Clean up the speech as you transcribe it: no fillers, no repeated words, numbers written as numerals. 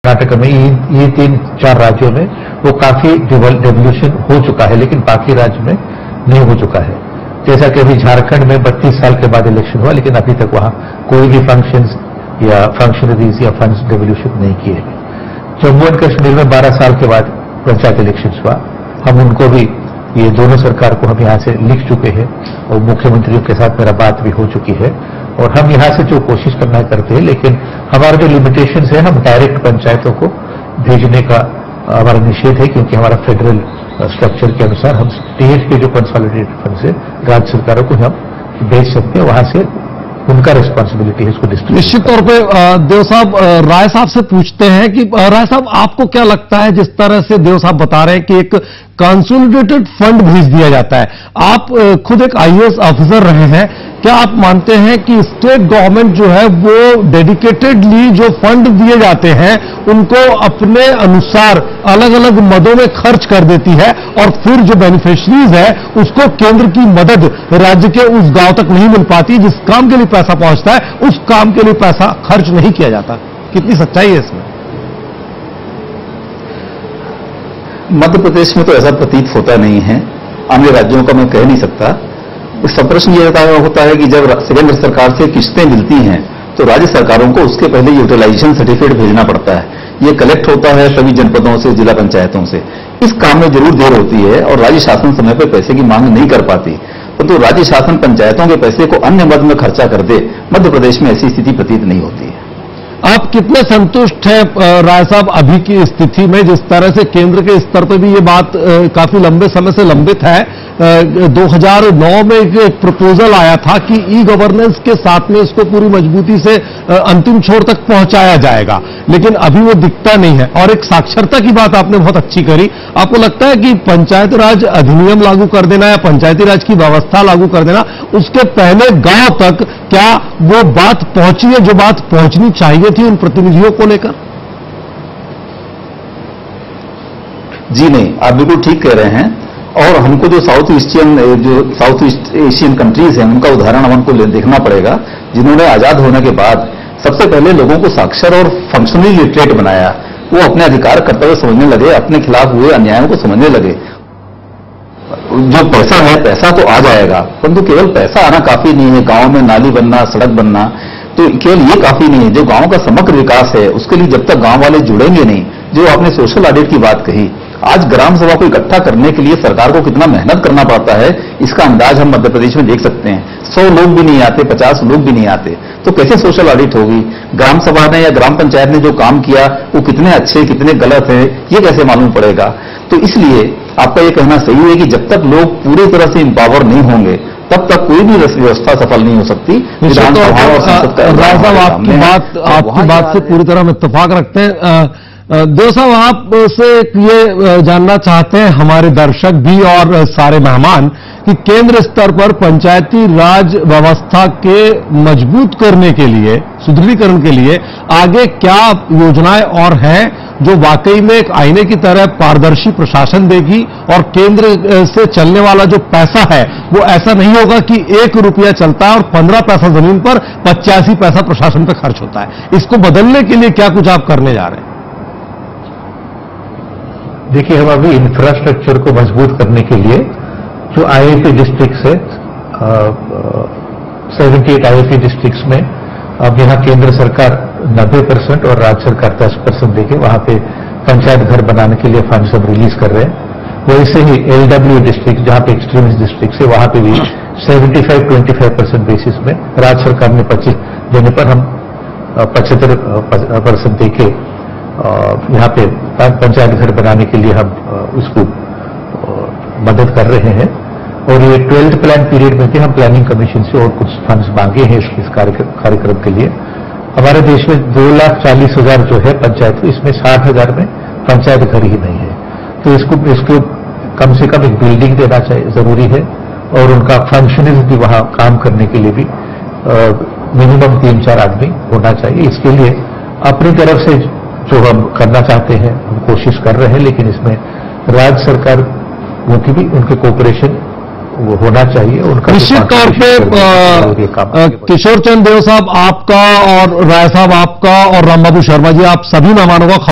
कर्नाटक में ये 3-4 राज्यों में वो काफी डेवोल्यूशन हो चुका है, लेकिन बाकी राज्य में नहीं हो चुका है। जैसा कि अभी झारखंड में 32 साल के बाद इलेक्शन हुआ, लेकिन अभी तक वहां कोई भी फंक्शंस या फंक्शनरीज या फंड्स डेवोल्यूशन नहीं किए गए। जम्मू एंड कश्मीर में 12 साल के बाद पंचायत इलेक्शन हुआ। हम उनको भी, ये दोनों सरकार को हम यहां से लिख चुके हैं और मुख्यमंत्रियों के साथ मेरा बात भी हो चुकी है, और हम यहां से जो कोशिश करना करते हैं, लेकिन हमारा जो लिमिटेशंस है, हम डायरेक्ट पंचायतों को भेजने का हमारा निषेध है, क्योंकि हमारा फेडरल स्ट्रक्चर के अनुसार हम स्टेट के जो कंसोलिडेटेड फंड से राज्य सरकारों को हम भेज सकते हैं, वहां से उनका रिस्पॉन्सिबिलिटी है इसको डिस्ट्रीब्यूट। निश्चित तौर पे देव साहब, राय साहब से पूछते हैं कि राय साहब, आपको क्या लगता है, जिस तरह से देव साहब बता रहे हैं कि एक कंसोलिडेटेड फंड भेज दिया जाता है, आप खुद एक आईएएस ऑफिसर रहे हैं, क्या आप मानते हैं कि स्टेट गवर्नमेंट जो है वो डेडिकेटेडली जो फंड दिए जाते हैं उनको अपने अनुसार अलग अलग मदों में खर्च कर देती है, और फिर जो बेनिफिशरीज है उसको केंद्र की मदद राज्य के उस गांव तक नहीं मिल पाती, जिस काम के लिए पैसा पहुंचता है उस काम के लिए पैसा खर्च नहीं किया जाता? कितनी सच्चाई है इसमें? मध्य प्रदेश में तो ऐसा प्रतीत होता नहीं है, अन्य राज्यों का मैं कह नहीं सकता। इसका प्रश्न यह होता है कि जब केंद्र सरकार से किस्तें मिलती हैं तो राज्य सरकारों को उसके पहले यूटिलाइजेशन सर्टिफिकेट भेजना पड़ता है। ये कलेक्ट होता है सभी जनपदों से, जिला पंचायतों से। इस काम में जरूर देर होती है और राज्य शासन समय पर पैसे की मांग नहीं कर पाती, परंतु राज्य शासन पंचायतों के पैसे को अन्य मद में खर्चा कर दे, मध्य प्रदेश में ऐसी स्थिति प्रतीत नहीं होती है। आप कितने संतुष्ट हैं राय साहब अभी की स्थिति में, जिस तरह से केंद्र के स्तर पर भी ये बात काफी लंबे समय से लंबित है? 2009 में एक प्रपोजल आया था कि ई गवर्नेंस के साथ में इसको पूरी मजबूती से अंतिम छोर तक पहुंचाया जाएगा, लेकिन अभी वो दिखता नहीं है। और एक साक्षरता की बात आपने बहुत अच्छी करी। आपको लगता है कि पंचायत राज अधिनियम लागू कर देना या पंचायती राज की व्यवस्था लागू कर देना, उसके पहले गांव तक क्या वो बात पहुंची है जो बात पहुंचनी चाहिए थी उन प्रतिनिधियों को लेकर? जी नहीं, आप बिल्कुल ठीक कह रहे हैं। और हमको जो साउथ ईस्ट एशियन कंट्रीज हैं उनका उदाहरण हमको देखना पड़ेगा, जिन्होंने आजाद होने के बाद सबसे पहले लोगों को साक्षर और फंक्शनली लिटरेट बनाया। वो अपने अधिकार कर्तव्य समझने लगे, अपने खिलाफ हुए अन्यायों को समझने लगे। जो पैसा है, पैसा तो आ जाएगा, परंतु केवल पैसा आना काफी नहीं है। गांव में नाली बनना, सड़क बनना, तो केवल ये काफी नहीं है। जो गांव का समग्र विकास है उसके लिए जब तक गांव वाले जुड़ेंगे नहीं, जो आपने सोशल ऑडिट की बात कही, आज ग्राम सभा को इकट्ठा करने के लिए सरकार को कितना मेहनत करना पड़ता है, इसका अंदाज हम मध्य प्रदेश में देख सकते हैं। 100 लोग भी नहीं आते, 50 लोग भी नहीं आते, तो कैसे सोशल ऑडिट होगी? ग्राम सभा ने या ग्राम पंचायत ने जो काम किया वो कितने अच्छे कितने गलत है, ये कैसे मालूम पड़ेगा? तो इसलिए आपका ये कहना सही है कि जब तक लोग पूरी तरह से इंपावर नहीं होंगे तब तक कोई भी व्यवस्था सफल नहीं हो सकती। विधानसभा और संसद का आपकी बात से पूरी तरह हम इत्तेफाक रखते हैं। देव साहब, आपसे ये जानना चाहते हैं हमारे दर्शक भी और सारे मेहमान कि केंद्र स्तर पर पंचायती राज व्यवस्था के मजबूत करने के लिए, सुदृढ़ीकरण के लिए आगे क्या योजनाएं और हैं जो वाकई में एक आईने की तरह पारदर्शी प्रशासन देगी, और केंद्र से चलने वाला जो पैसा है वो ऐसा नहीं होगा कि 1 रुपया चलता है और 15 पैसा जमीन पर, 85 पैसा प्रशासन पर खर्च होता है। इसको बदलने के लिए क्या कुछ आप करने जा रहे हैं? देखिए, हम अभी इंफ्रास्ट्रक्चर को मजबूत करने के लिए जो आईआईपी डिस्ट्रिक्ट्स है, 78 आईआईपी डिस्ट्रिक्ट्स में अब यहाँ केंद्र सरकार 90% और राज्य सरकार 10% देके वहां पे पंचायत घर बनाने के लिए फंड सब रिलीज कर रहे हैं। वैसे ही एलडब्ल्यू डिस्ट्रिक्ट, जहां पे एक्सट्रीमिस्ट डिस्ट्रिक्ट है, वहां पे भी 75-25% बेसिस में राज्य सरकार ने 25 देने पर हम 75% देके यहाँ पे पंचायत घर बनाने के लिए हम उसको मदद कर रहे हैं। और ये 12th प्लान पीरियड में भी हम प्लानिंग कमीशन से और कुछ फंड्स मांगे हैं इस कार्यक्रम के लिए। हमारे देश में 2,40,000 जो है पंचायत, इसमें 60,000 में पंचायत घर ही नहीं है, तो इसको कम से कम एक बिल्डिंग देना चाहिए, जरूरी है। और उनका फंक्शनिंग भी वहां काम करने के लिए भी मिनिमम 3-4 आदमी होना चाहिए। इसके लिए अपनी तरफ से जो हम करना चाहते हैं हम कोशिश कर रहे हैं, लेकिन इसमें राज्य सरकार वो की भी उनके कोऑपरेशन वो होना चाहिए। उनका निश्चित तौर पे किशोर चंद्र देव साहब आपका और राय साहब आपका और रामबाबू शर्मा जी, आप सभी मेहमानों का